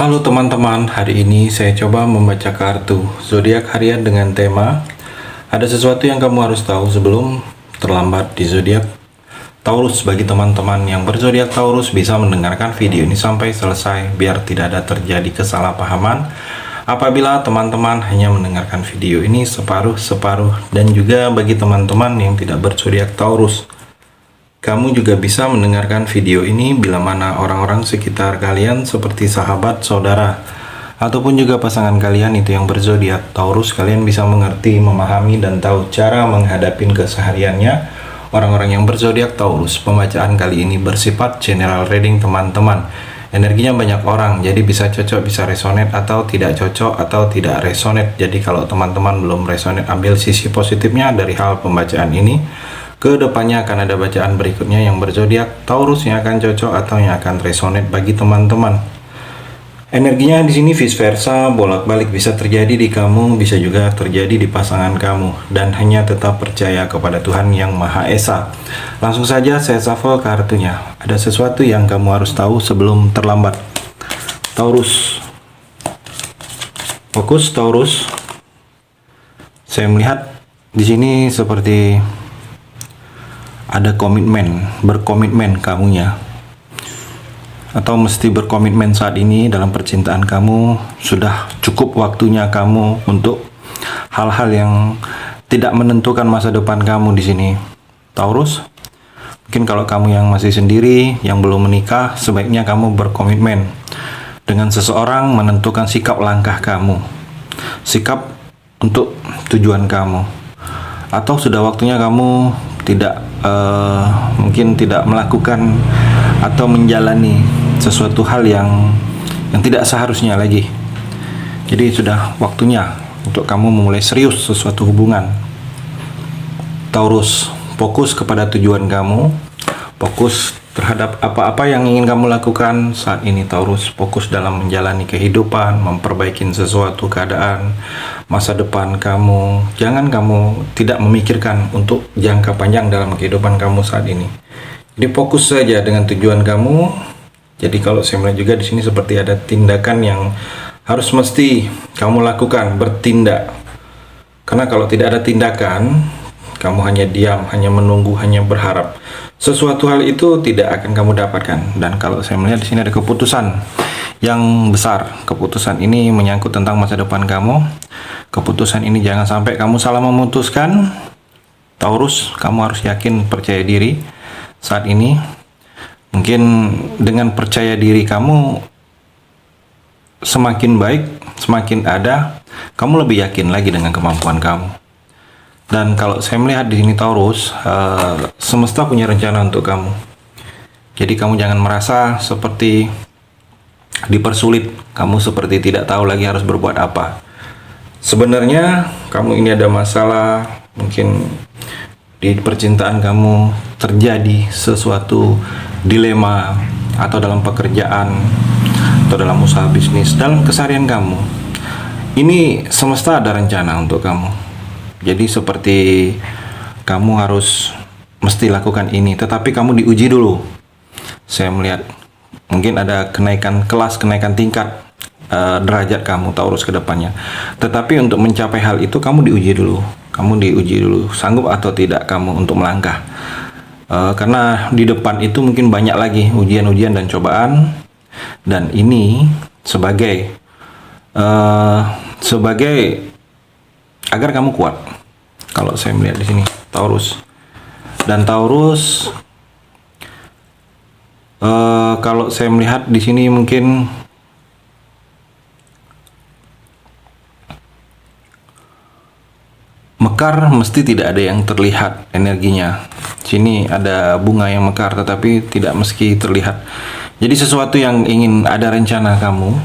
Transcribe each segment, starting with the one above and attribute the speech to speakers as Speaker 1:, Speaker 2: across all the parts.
Speaker 1: Halo teman-teman, hari ini saya coba membaca kartu zodiak harian dengan tema ada sesuatu yang kamu harus tahu sebelum terlambat di zodiak Taurus. Bagi teman-teman yang berzodiak Taurus bisa mendengarkan video ini sampai selesai biar tidak ada terjadi kesalahpahaman apabila teman-teman hanya mendengarkan video ini separuh-separuh. Dan juga bagi teman-teman yang tidak berzodiak Taurus, kamu juga bisa mendengarkan video ini bila mana orang-orang sekitar kalian seperti sahabat, saudara, ataupun juga pasangan kalian itu yang berzodiak Taurus, kalian bisa mengerti, memahami, dan tahu cara menghadapi kesehariannya orang-orang yang berzodiak Taurus. Pembacaan kali ini bersifat general reading teman-teman. Energinya banyak orang, jadi bisa cocok, bisa resonate, atau tidak cocok, atau tidak resonate. Jadi kalau teman-teman belum resonate, ambil sisi positifnya dari hal pembacaan ini. Kedepannya akan ada bacaan berikutnya yang berzodiak Taurus yang akan cocok atau yang akan resonate bagi teman-teman. Energinya di sini vice versa, bolak-balik, bisa terjadi di kamu, bisa juga terjadi di pasangan kamu, dan hanya tetap percaya kepada Tuhan Yang Maha Esa. Langsung saja saya shuffle kartunya. Ada sesuatu yang kamu harus tahu sebelum terlambat. Taurus. Fokus Taurus. Saya melihat di sini seperti ada komitmen, berkomitmen kamunya, atau mesti berkomitmen saat ini dalam percintaan kamu. Sudah cukup waktunya kamu untuk hal-hal yang tidak menentukan masa depan kamu di sini, Taurus. Mungkin kalau kamu yang masih sendiri, yang belum menikah, sebaiknya kamu berkomitmen dengan seseorang, menentukan sikap langkah kamu, sikap untuk tujuan kamu. Atau sudah waktunya kamu mungkin tidak melakukan atau menjalani sesuatu hal yang tidak seharusnya lagi. Jadi sudah waktunya untuk kamu memulai serius sesuatu hubungan, Taurus. Fokus kepada tujuan kamu, fokus terhadap apa-apa yang ingin kamu lakukan saat ini, Taurus. Fokus dalam menjalani kehidupan, memperbaiki sesuatu keadaan masa depan kamu. Jangan kamu tidak memikirkan untuk jangka panjang dalam kehidupan kamu saat ini. Jadi fokus saja dengan tujuan kamu. Jadi kalau saya melihat juga di sini seperti ada tindakan yang harus mesti kamu lakukan, bertindak. Karena kalau tidak ada tindakan, kamu hanya diam, hanya menunggu, hanya berharap, sesuatu hal itu tidak akan kamu dapatkan. Dan kalau saya melihat di sini ada keputusan yang besar. Keputusan ini menyangkut tentang masa depan kamu. Keputusan ini jangan sampai kamu salah memutuskan, Taurus. Kamu harus yakin, percaya diri saat ini. Mungkin dengan percaya diri kamu semakin baik, semakin ada, kamu lebih yakin lagi dengan kemampuan kamu. Dan kalau saya melihat di sini, Taurus, semesta punya rencana untuk kamu. Jadi kamu jangan merasa seperti dipersulit, kamu seperti tidak tahu lagi harus berbuat apa. Sebenarnya kamu ini ada masalah, mungkin di percintaan kamu terjadi sesuatu dilema, atau dalam pekerjaan, atau dalam usaha bisnis, dalam keseharian kamu. Ini semesta ada rencana untuk kamu. Jadi seperti kamu harus mesti lakukan ini, tetapi kamu diuji dulu. Saya melihat mungkin ada kenaikan kelas, kenaikan tingkat derajat kamu, Taurus, ke depannya. Tetapi untuk mencapai hal itu kamu diuji dulu. Kamu diuji dulu, sanggup atau tidak kamu untuk melangkah. Karena di depan itu mungkin banyak lagi ujian-ujian dan cobaan. Dan ini sebagai agar kamu kuat. Kalau saya melihat di sini, Taurus. Dan Taurus, kalau saya melihat di sini mungkin mekar, mesti tidak ada yang terlihat energinya. Sini ada bunga yang mekar tetapi tidak meski terlihat. Jadi sesuatu yang ingin ada rencana kamu,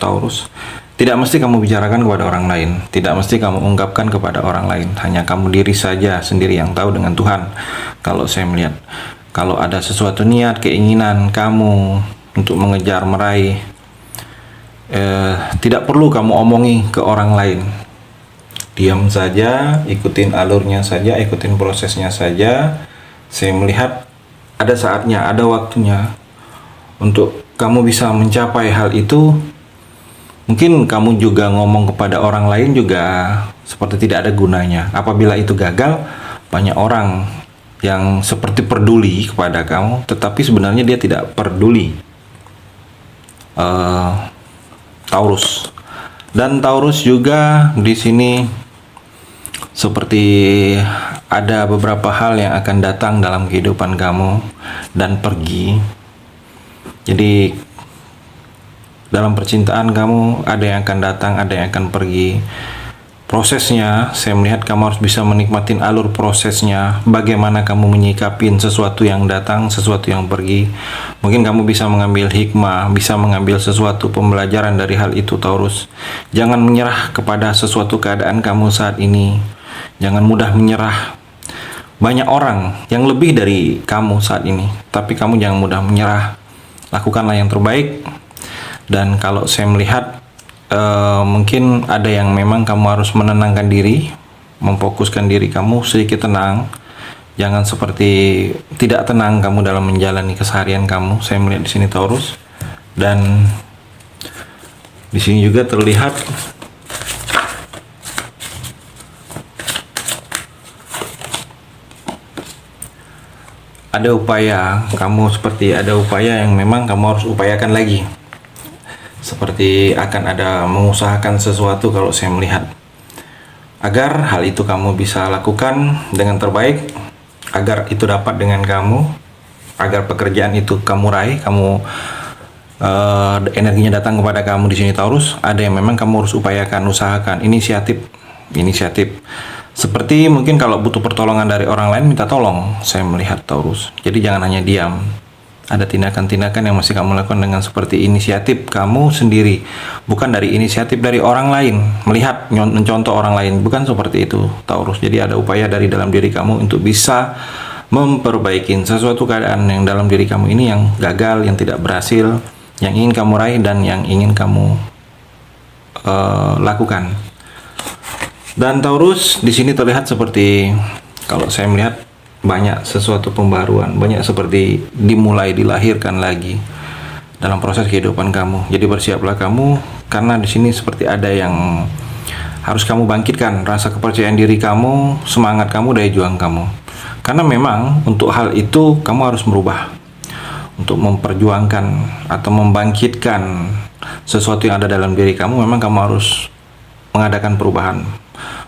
Speaker 1: Taurus, tidak mesti kamu bicarakan kepada orang lain, tidak mesti kamu ungkapkan kepada orang lain. Hanya kamu diri saja sendiri yang tahu dengan Tuhan. Kalau saya melihat, kalau ada sesuatu niat, keinginan kamu untuk mengejar, meraih, tidak perlu kamu omongi ke orang lain. Diam saja, ikutin alurnya saja, ikutin prosesnya saja. Saya melihat ada saatnya, ada waktunya untuk kamu bisa mencapai hal itu Mungkin kamu juga ngomong kepada orang lain juga seperti tidak ada gunanya. Apabila itu gagal, banyak orang yang seperti peduli kepada kamu, tetapi sebenarnya dia tidak peduli. Taurus. Dan Taurus juga di sini seperti ada beberapa hal yang akan datang dalam kehidupan kamu dan pergi. Jadi dalam percintaan kamu ada yang akan datang, ada yang akan pergi. Prosesnya, saya melihat kamu harus bisa menikmati alur prosesnya. Bagaimana kamu menyikapin sesuatu yang datang, sesuatu yang pergi. Mungkin kamu bisa mengambil hikmah, bisa mengambil sesuatu pembelajaran dari hal itu, Taurus. Jangan menyerah kepada sesuatu keadaan kamu saat ini. Jangan mudah menyerah. Banyak orang yang lebih dari kamu saat ini, tapi kamu jangan mudah menyerah. Lakukanlah yang terbaik. Dan kalau saya melihat mungkin ada yang memang kamu harus menenangkan diri, memfokuskan diri kamu sedikit tenang. Jangan seperti tidak tenang kamu dalam menjalani keseharian kamu. Saya melihat di sini Taurus, dan di sini juga terlihat ada upaya kamu, seperti ada upaya yang memang kamu harus upayakan lagi. Seperti akan ada mengusahakan sesuatu kalau saya melihat, agar hal itu kamu bisa lakukan dengan terbaik, agar itu dapat dengan kamu, agar pekerjaan itu kamu raih, kamu energinya datang kepada kamu di sini Taurus. Ada yang memang kamu harus upayakan, usahakan, inisiatif. Seperti mungkin kalau butuh pertolongan dari orang lain, minta tolong. Saya melihat Taurus. Jadi jangan hanya diam. Ada tindakan-tindakan yang masih kamu lakukan dengan seperti inisiatif kamu sendiri, bukan dari inisiatif dari orang lain, melihat, mencontoh orang lain, bukan seperti itu Taurus. Jadi ada upaya dari dalam diri kamu untuk bisa memperbaiki sesuatu keadaan yang dalam diri kamu ini yang gagal, yang tidak berhasil, yang ingin kamu raih dan yang ingin kamu lakukan. Dan Taurus di sini terlihat seperti, kalau saya melihat, banyak sesuatu pembaruan, banyak seperti dimulai, dilahirkan lagi dalam proses kehidupan kamu. Jadi bersiaplah kamu, karena di sini seperti ada yang harus kamu bangkitkan, rasa kepercayaan diri kamu, semangat kamu, daya juang kamu. Karena memang untuk hal itu kamu harus merubah, untuk memperjuangkan atau membangkitkan sesuatu yang ada dalam diri kamu. Memang kamu harus mengadakan perubahan.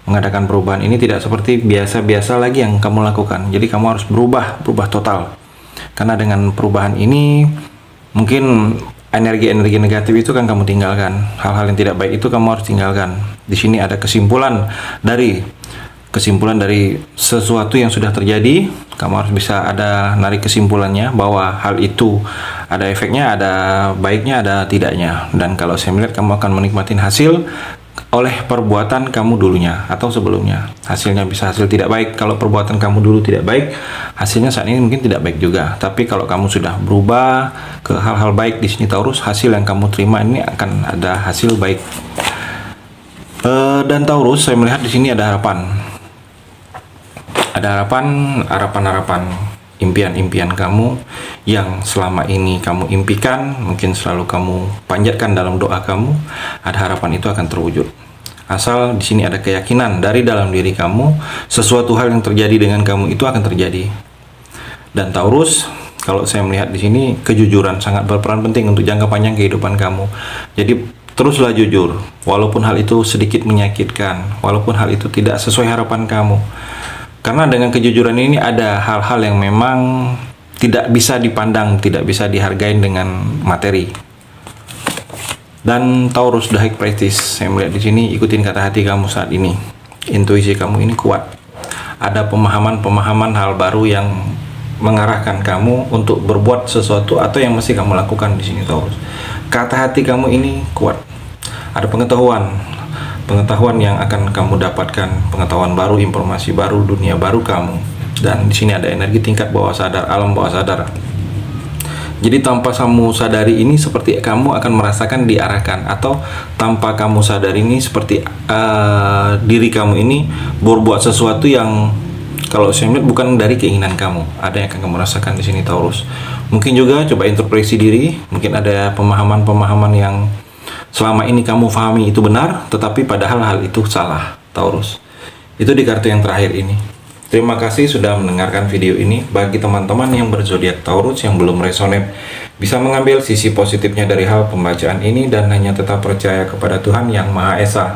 Speaker 1: Mengadakan perubahan ini tidak seperti biasa-biasa lagi yang kamu lakukan. Jadi kamu harus berubah total. Karena dengan perubahan ini mungkin energi-energi negatif itu kan kamu tinggalkan. Hal-hal yang tidak baik itu kamu harus tinggalkan. Di sini ada kesimpulan dari sesuatu yang sudah terjadi. Kamu harus bisa ada narik kesimpulannya bahwa hal itu ada efeknya, ada baiknya, ada tidaknya. Dan kalau saya melihat kamu akan menikmati hasil oleh perbuatan kamu dulunya atau sebelumnya. Hasilnya bisa hasil tidak baik. Kalau perbuatan kamu dulu tidak baik, hasilnya saat ini mungkin tidak baik juga. Tapi kalau kamu sudah berubah ke hal-hal baik di sini Taurus, hasil yang kamu terima ini akan ada hasil baik. Dan Taurus, saya melihat di sini ada harapan. Ada harapan, impian-impian kamu yang selama ini kamu impikan, mungkin selalu kamu panjatkan dalam doa kamu. Ada harapan itu akan terwujud. Asal di sini ada keyakinan dari dalam diri kamu, sesuatu hal yang terjadi dengan kamu itu akan terjadi. Dan Taurus, kalau saya melihat di sini, kejujuran sangat berperan penting untuk jangka panjang kehidupan kamu. Jadi teruslah jujur, walaupun hal itu sedikit menyakitkan, walaupun hal itu tidak sesuai harapan kamu. Karena dengan kejujuran ini ada hal-hal yang memang tidak bisa dipandang, tidak bisa dihargai dengan materi. Dan Taurus, the high priestess, saya melihat di sini, ikutin kata hati kamu saat ini. Intuisi kamu ini kuat. Ada pemahaman hal baru yang mengarahkan kamu untuk berbuat sesuatu atau yang mesti kamu lakukan di sini Taurus. Kata hati kamu ini kuat. Ada pengetahuan yang akan kamu dapatkan, pengetahuan baru, informasi baru, dunia baru kamu. Dan di sini ada energi tingkat bawah sadar, alam bawah sadar. Jadi tanpa kamu sadari ini seperti kamu akan merasakan diarahkan, atau tanpa kamu sadari ini seperti diri kamu ini berbuat sesuatu yang kalau saya melihat bukan dari keinginan kamu. Ada yang akan kamu rasakan di sini Taurus. Mungkin juga coba introspeksi diri, mungkin ada pemahaman yang selama ini kamu pahami itu benar, tetapi padahal hal itu salah, Taurus. Itu di kartu yang terakhir ini. Terima kasih sudah mendengarkan video ini. Bagi teman-teman yang berzodiak Taurus yang belum resonate, bisa mengambil sisi positifnya dari hal pembacaan ini dan hanya tetap percaya kepada Tuhan Yang Maha Esa.